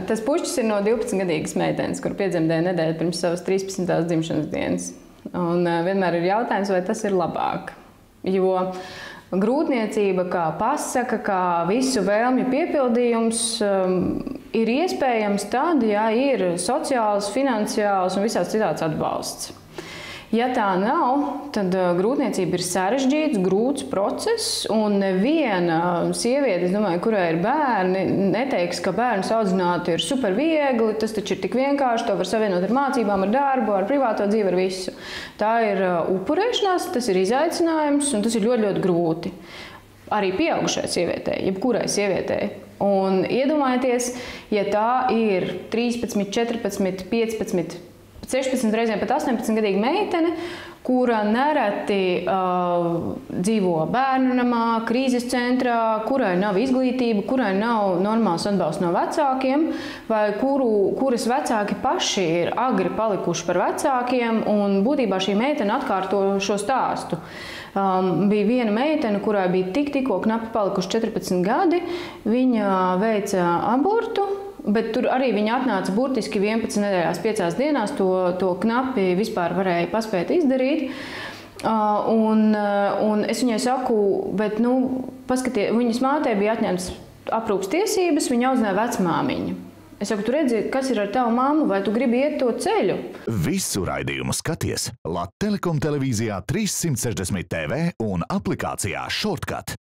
Tas pušķis ir no 12-gadīgas meitenes, kur piedzemdēja nedēļu pirms savas 13. dzimšanas dienas. Un vienmēr ir jautājums, vai tas ir labāk. Jo grūtniecība, kā pasaka, kā visu vēlmju piepildījums, ir iespējams tad, ja ir sociāls, finansiāls un visāds citāds atbalsts. Ja tā nav, tad grūtniecība ir sarežģīts, grūts process, un neviena sieviete, es domāju, kurai ir bērni, neteiks, ka bērnus audzināt ir super viegli, tas taču ir tik vienkārši, to var savienot ar mācībām, ar darbu, ar privāto dzīvi, ar visu. Tā ir upurēšanās, tas ir izaicinājums, un tas ir ļoti, ļoti grūti. Arī pieaugušai sievietei, jebkurai sievietei. Un iedomājieties, ja tā ir 13, 14, 15, 16 reizēm pat 18-gadīga meitene, kura nereti dzīvo bērnu namā, krīzes centrā, kurai nav izglītība, kurai nav normāls atbalsts no vecākiem, vai kuras vecāki paši ir agri palikuši par vecākiem, un būtībā šī meitene atkārto šo stāstu. Bija viena meitene, kurai bija tikko knapi palikuši 14 gadi, viņa veica abortu, bet tur arī viņa atnāca burtiski 11 nedēļās, 5 dienās, to knapi vispār varēja paspēt izdarīt. Un es viņai saku, bet, paskatie, viņas mātei bija atņemts aprūpes tiesības, viņa audzināja vecmāmiņu. Es saku, tu redzi, kas ir ar tavu mammu, vai tu gribi iet to ceļu? Visu raidījumu skaties Latvijas Telekom televīzijā 360 TV un aplikācijā Shortcut.